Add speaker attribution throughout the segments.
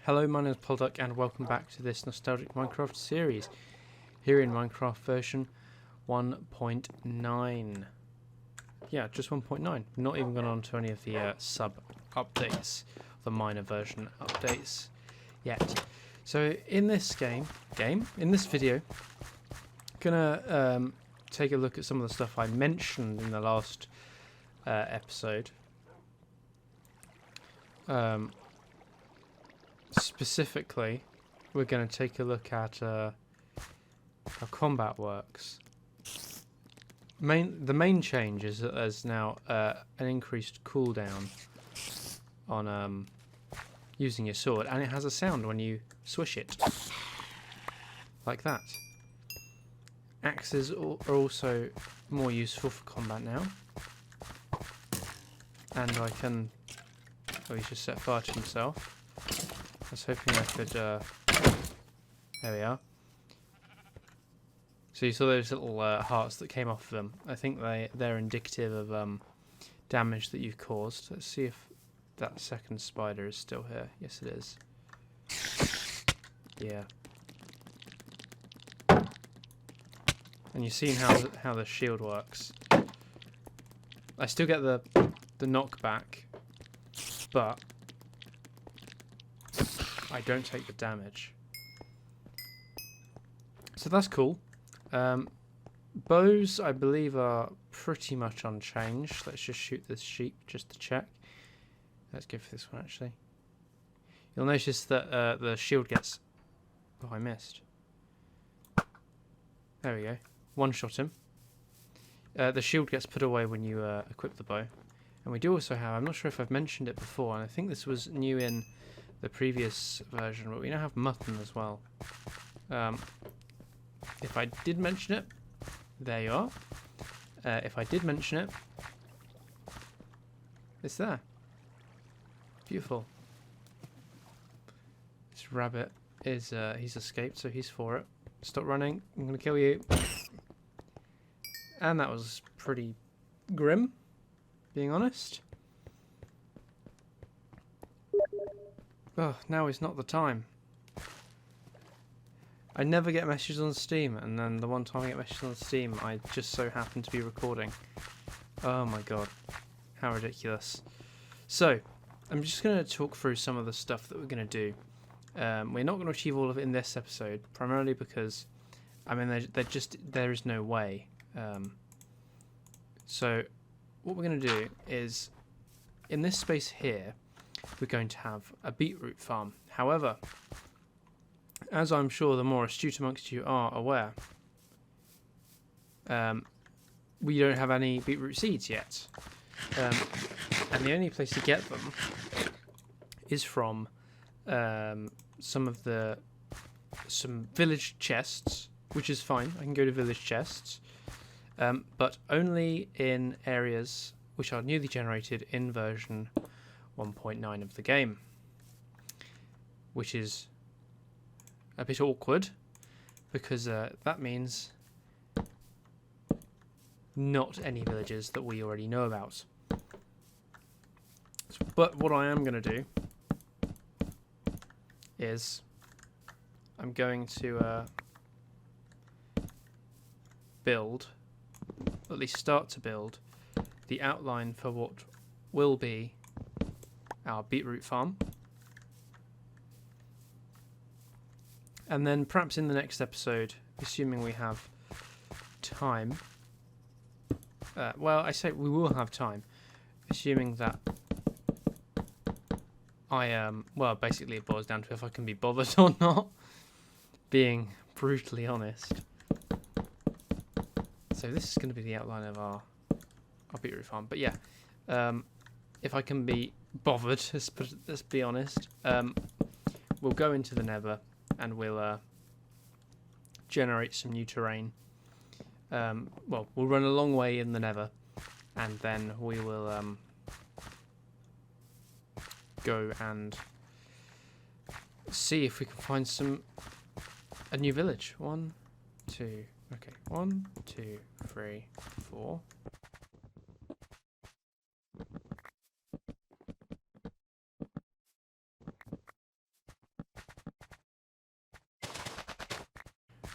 Speaker 1: Hello, my name is Puddleduck and welcome back to this nostalgic Minecraft series, here in Minecraft version 1.9. Yeah, just 1.9. Not even gone on to any of the sub-updates, the minor version updates yet. So in this in this video, gonna take a look at some of the stuff I mentioned in the last episode. Specifically, we're going to take a look at how combat works. The main change is that there's now an increased cooldown on using your sword, and it has a sound when you swish it, like that. Axes are also more useful for combat now, and I can. Oh, he's just set fire to himself. I was hoping I could, there we are. So you saw those little hearts that came off of them. I think they're indicative of damage that you've caused. Let's see if that second spider is still here. Yes, it is. Yeah. And you've seen how the shield works. I still get the knockback, but I don't take the damage. So that's cool. Bows, I believe, are pretty much unchanged. Let's just shoot this sheep just to check. Let's go for this one, actually. You'll notice that the shield gets... Oh, I missed. There we go. One-shot him. The shield gets put away when you equip the bow. And we do also have... I'm not sure if I've mentioned it before, and I think this was new in the previous version, but we now have mutton as well. If I did mention it, there you are. If I did mention it, it's there. Beautiful. This rabbit is, he's escaped, so he's for it. Stop running, I'm going to kill you. And that was pretty grim, being honest. Oh, now is not the time. I never get messages on Steam, and then the one time I get messages on Steam, I just so happen to be recording. Oh my god. How ridiculous. So, I'm just going to talk through some of the stuff that we're going to do. We're not going to achieve all of it in this episode, primarily because, I mean, there is no way. So, what we're going to do is, in this space here, we're going to have a beetroot farm. However, as I'm sure the more astute amongst you are aware, we don't have any beetroot seeds yet. And the only place to get them is from some village chests, which is fine. I can go to village chests, but only in areas which are newly generated in version 1.9 of the game, which is a bit awkward because that means not any villages that we already know about. But what I am going to do is I'm going to build, at least start to build, the outline for what will be our beetroot farm. And then perhaps in the next episode, assuming we have time, well, I say we will have time, assuming that well, basically it boils down to if I can be bothered or not, being brutally honest. So this is going to be the outline of our beetroot farm. But yeah, if I can be bothered, let's be honest, we'll go into the Nether and we'll generate some new terrain. Well, we'll run a long way in the Nether, and then we will go and see if we can find a new village. 1, 2, okay, 1, 2, 3, 4.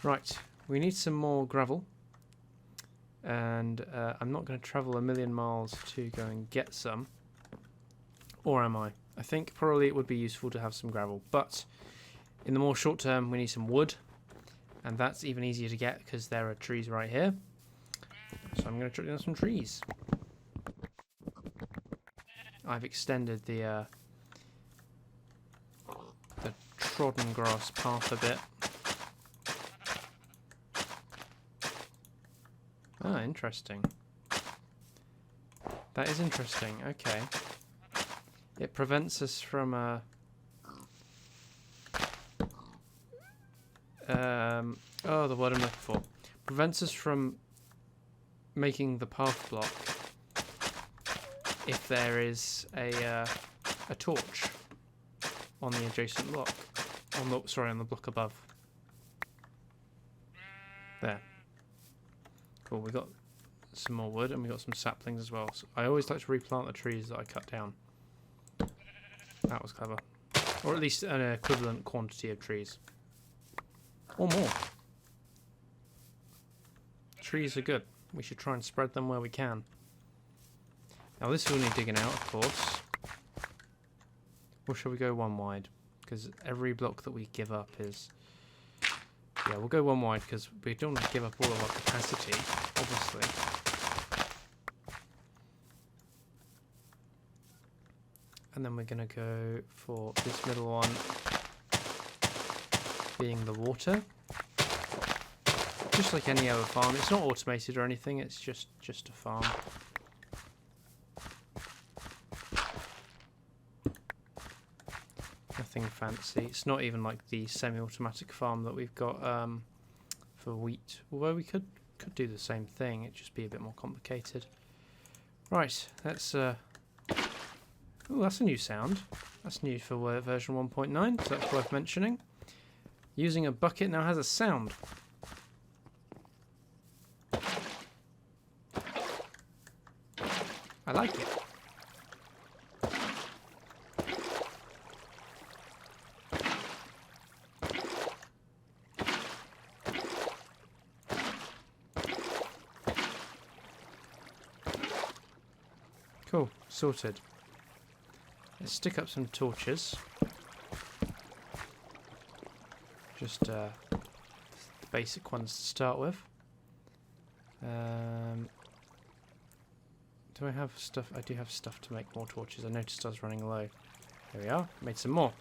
Speaker 1: Right, we need some more gravel. And I'm not going to travel a million miles to go and get some. Or am I? I think probably it would be useful to have some gravel. But in the more short term, we need some wood. And that's even easier to get because there are trees right here. So I'm going to chop down some trees. I've extended the trodden grass path a bit. Ah, interesting. That is interesting. Okay. It prevents us from oh, the word I'm looking for. Prevents us from making the path block if there is a torch on the adjacent block. On the block above. There. Cool, we got some more wood and we got some saplings as well. So I always like to replant the trees that I cut down. That was clever. Or at least an equivalent quantity of trees. Or more. Trees are good. We should try and spread them where we can. Now this will need digging out, of course. Or shall we go one wide? Because every block that we give up is... Yeah, we'll go one wide because we don't want to give up all of our capacity, obviously. And then we're going to go for this middle one being the water. Just like any other farm. It's not automated or anything, it's just a farm. Nothing fancy. It's not even like the semi-automatic farm that we've got for wheat. Although we could do the same thing, it'd just be a bit more complicated. Right, let's... Oh, that's a new sound. That's new for version 1.9, so that's worth mentioning. Using a bucket now has a sound. I like it. Cool, sorted. Let's stick up some torches. Just the basic ones to start with. Do I have stuff? I do have stuff to make more torches. I noticed I was running low. There we are. Made some more.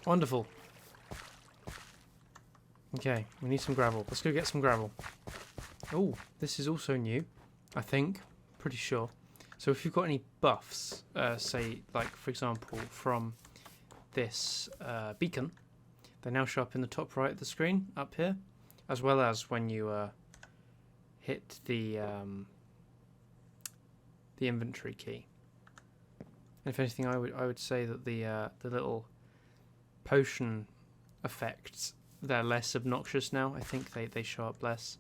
Speaker 1: Wonderful. Okay, we need some gravel. Let's go get some gravel. Oh, this is also new, I think. Pretty sure. So if you've got any buffs, say, like, for example, from this beacon, they now show up in the top right of the screen, up here, as well as when you hit the inventory key. And if anything, I would say that the little potion effects, they're less obnoxious now. I think they show up less.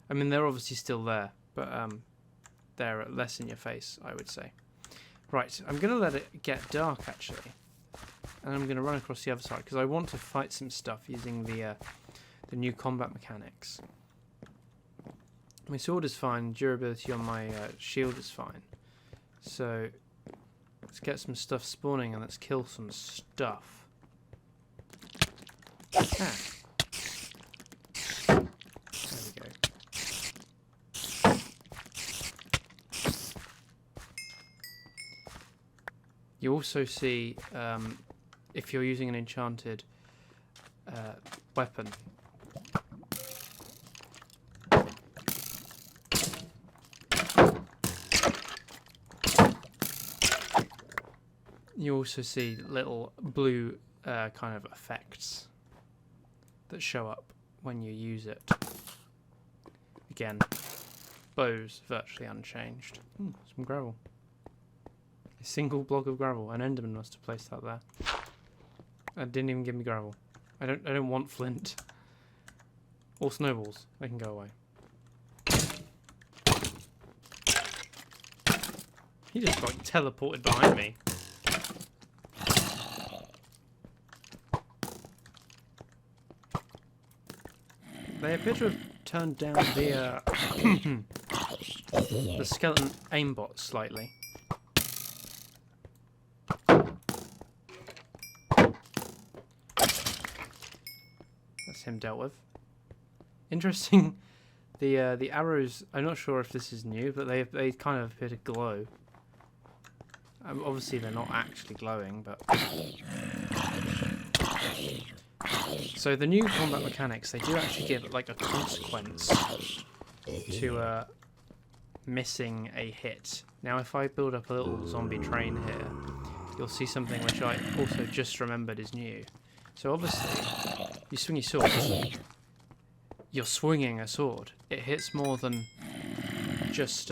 Speaker 1: I mean, they're obviously still there, but they're less in your face, I would say. Right, I'm going to let it get dark, actually. And I'm going to run across the other side, because I want to fight some stuff using the new combat mechanics. My sword is fine, durability on my shield is fine. So, let's get some stuff spawning and let's kill some stuff. Ah. There we go. You also see, if you're using an enchanted weapon, you also see little blue kind of effects that show up when you use it. Again, bows virtually unchanged. Some gravel. A single block of gravel. An Enderman must have placed that there. It didn't even give me gravel. I don't want flint. Or snowballs. They can go away. He just like teleported behind me. They appear to have turned down the the skeleton aimbot slightly. That's him dealt with. Interesting. The arrows. I'm not sure if this is new, but they kind of appear to glow. Obviously, they're not actually glowing, but. So the new combat mechanics, they do actually give like a consequence to missing a hit. Now, if I build up a little zombie train here, you'll see something which I also just remembered is new. So obviously, you swing your sword. You're swinging a sword. It hits more than just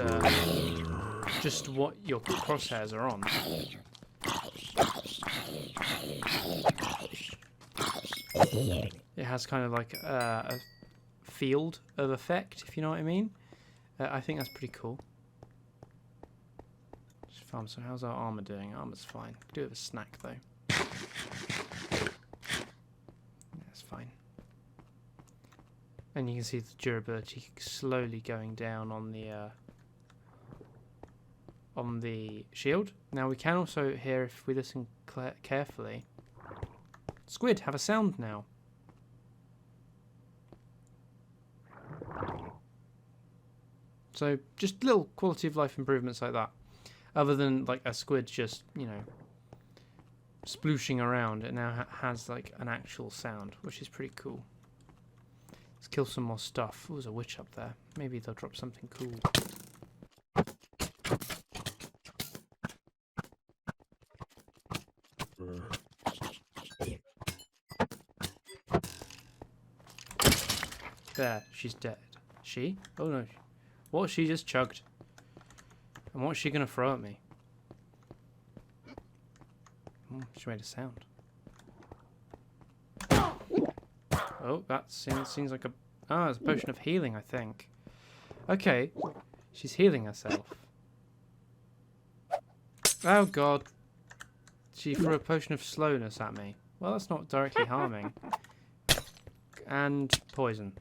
Speaker 1: what your crosshairs are on. It has kind of like a field of effect, if you know what I mean. I think that's pretty cool. Just fun. So how's our armor doing? Armor's fine. Could do it with a snack though. That's fine. And you can see the durability slowly going down on the shield. Now we can also hear, if we listen carefully, squid have a sound now. So just little quality of life improvements like that. Other than like a squid just, you know, splooshing around, it now has like an actual sound, which is pretty cool. Let's kill some more stuff. Oh, there's a witch up there. Maybe they'll drop something cool. There, she's dead. She? Oh no. What? She just chugged. And what's she gonna throw at me? Oh, she made a sound. Oh, that seems like a... Ah, it's a potion of healing, I think. Okay. She's healing herself. Oh god. She threw a potion of slowness at me. Well, that's not directly harming. And poison.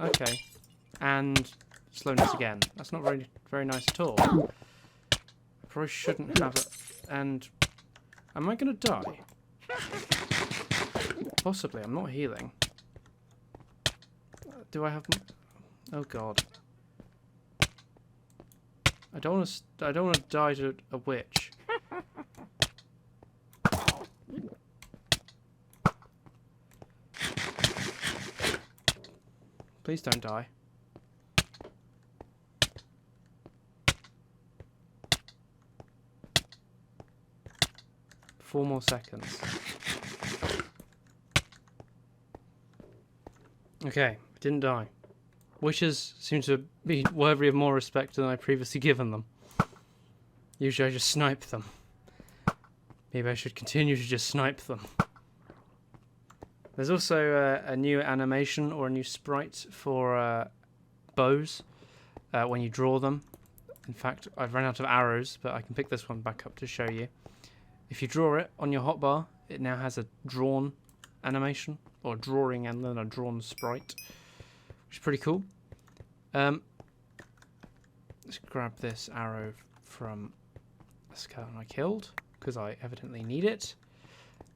Speaker 1: Okay. And slowness again. That's not very nice at all. I probably shouldn't have it. And am I going to die? Possibly. I'm not healing. Do I have... Oh god. I don't want to die to a witch. Please don't die. 4 more seconds. Okay, didn't die. Witches seem to be worthy of more respect than I previously given them. Usually I just snipe them. Maybe I should continue to just snipe them. There's also a new animation or a new sprite for bows when you draw them. In fact, I've run out of arrows, but I can pick this one back up to show you. If you draw it on your hotbar, it now has a drawn animation, or drawing and then a drawn sprite, which is pretty cool. Let's grab this arrow from a skeleton I killed, because I evidently need it.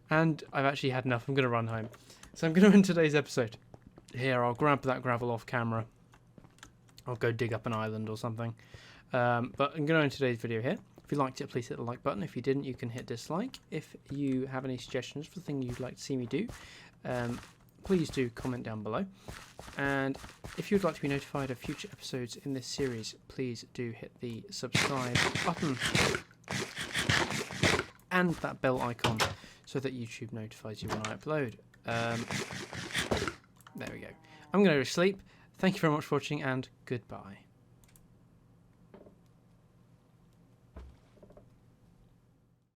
Speaker 1: And I've actually had enough. I'm going to run home. So I'm going to end today's episode here. I'll grab that gravel off camera. I'll go dig up an island or something. But I'm going to end today's video here. If you liked it, please hit the like button. If you didn't, you can hit dislike. If you have any suggestions for things you'd like to see me do, please do comment down below. And if you'd like to be notified of future episodes in this series, please do hit the subscribe button and that bell icon so that YouTube notifies you when I upload. There we go. I'm going to go to sleep. Thank you very much for watching, and goodbye.